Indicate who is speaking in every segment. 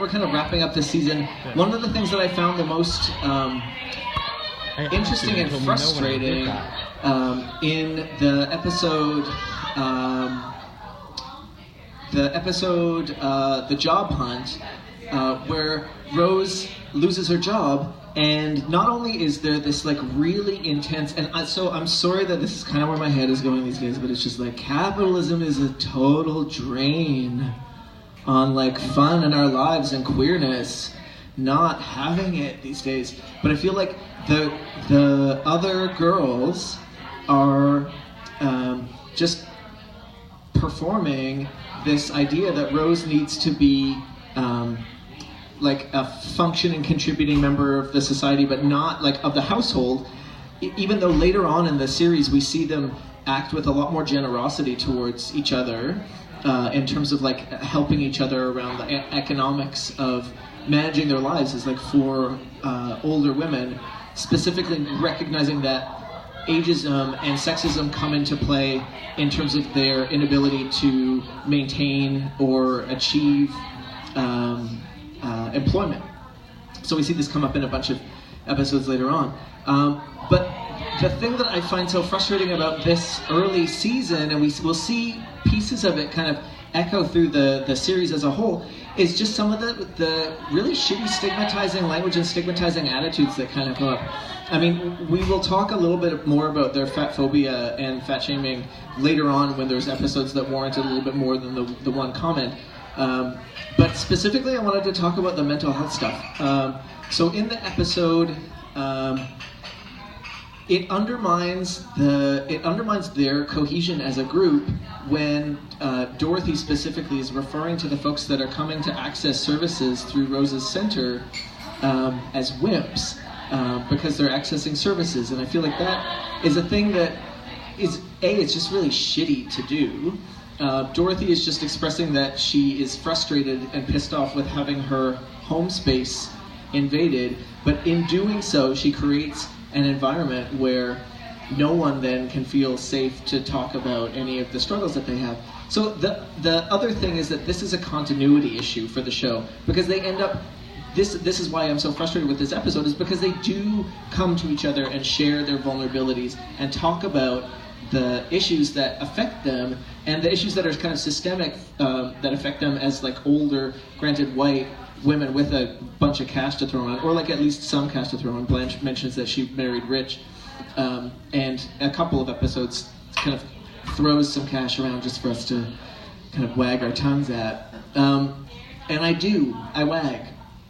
Speaker 1: we're kind of wrapping up this season, one of the things that I found the most interesting and frustrating in the episode, The Job Hunt, where Rose loses her job, and not only is there this like really intense, and so I'm sorry that this is kind of where my head is going these days, but it's just like capitalism is a total drain on like fun in our lives and queerness, not having it these days. But I feel like the other girls are just performing this idea that Rose needs to be like a functioning, contributing member of the society, but not like of the household, even though later on in the series we see them act with a lot more generosity towards each other in terms of like helping each other around the economics of managing their lives as like four older women, specifically recognizing that ageism and sexism come into play in terms of their inability to maintain or achieve employment. So we see this come up in a bunch of episodes later on. But the thing that I find so frustrating about this early season, and we'll see pieces of it kind of echo through the series as a whole, is just some of the really shitty stigmatizing language and stigmatizing attitudes that kind of come up. I mean, we will talk a little bit more about their fat phobia and fat shaming later on when there's episodes that warrant a little bit more than the one comment. But specifically, I wanted to talk about the mental health stuff. So in the episode, it undermines their cohesion as a group when Dorothy specifically is referring to the folks that are coming to access services through Rose's center as wimps because they're accessing services. And I feel like that is a thing that is, it's just really shitty to do. Dorothy is just expressing that she is frustrated and pissed off with having her home space invaded, but in doing so, she creates an environment where no one then can feel safe to talk about any of the struggles that they have. So the other thing is that this is a continuity issue for the show, because they end up, this is why I'm so frustrated with this episode, is because they do come to each other and share their vulnerabilities and talk about the issues that affect them and the issues that are kind of systemic that affect them as like older, granted white women with a bunch of cash to throw on, or like at least some cash to throw on. Blanche mentions that she married rich, and a couple of episodes kind of throws some cash around just for us to kind of wag our tongues at. And I wag.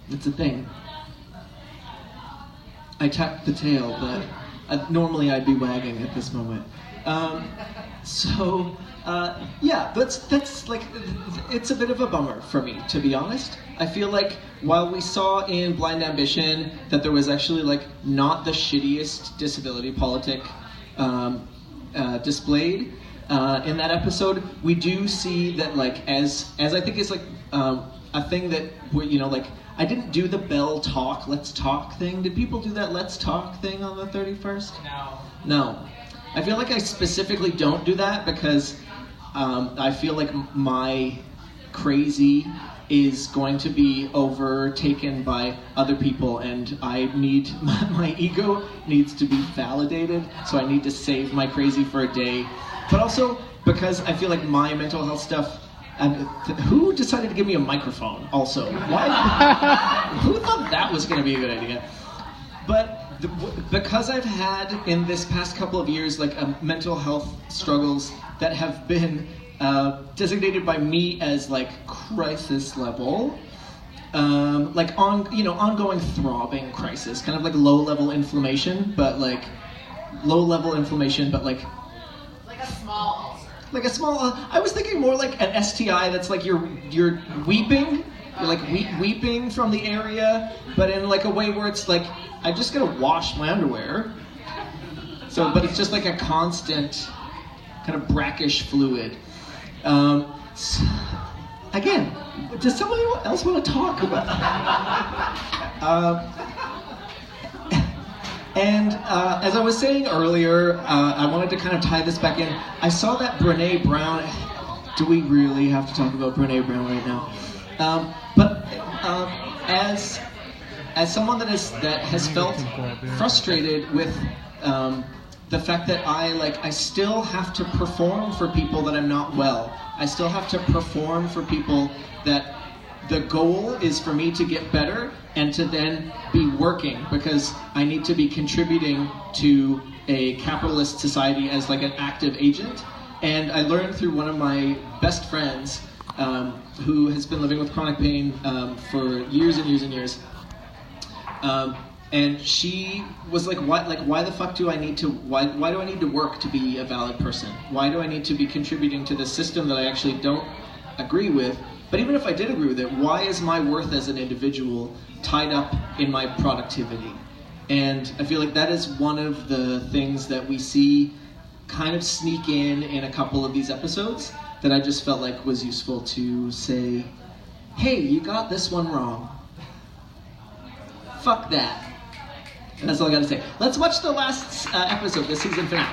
Speaker 1: It's a thing. I tuck the tail, but normally I'd be wagging at this moment. That's like, it's a bit of a bummer for me, to be honest. I feel like while we saw in Blind Ambition that there was actually like not the shittiest disability politic displayed in that episode, we do see that like as I think is like a thing that like I didn't do the Bell Talk, Let's Talk thing. Did people do that Let's Talk thing on the 31st? No. I feel like I specifically don't do that because I feel like my crazy is going to be overtaken by other people, and I need, my ego needs to be validated, so I need to save my crazy for a day. But also because I feel like my mental health stuff, who decided to give me a microphone also? Why? Who thought that was going to be a good idea? But because I've had in this past couple of years like mental health struggles that have been designated by me as like crisis level, like ongoing throbbing crisis, kind of like low level inflammation, but like a small ulcer. Like a small, I was thinking more like an STI that's like you're weeping. You're like weeping from the area, but in like a way where it's like, I just gotta wash my underwear. So, but it's just like a constant kind of brackish fluid. So, again, does somebody else want to talk about And as I was saying earlier, I wanted to kind of tie this back in. I saw that Brene Brown. Do we really have to talk about Brene Brown right now? But as someone that has felt frustrated with the fact that I still have to perform for people that I'm not well. I still have to perform for people that the goal is for me to get better and to then be working because I need to be contributing to a capitalist society as like an active agent. And I learned through one of my best friends who has been living with chronic pain for years and years and years. And she was like, why the fuck do I need to, why do I need to work to be a valid person? Why do I need to be contributing to this system that I actually don't agree with? But even if I did agree with it, why is my worth as an individual tied up in my productivity? And I feel like that is one of the things that we see kind of sneak in a couple of these episodes that I just felt like was useful to say, hey, you got this one wrong. Fuck that. And that's all I gotta say. Let's watch the last episode, the season finale.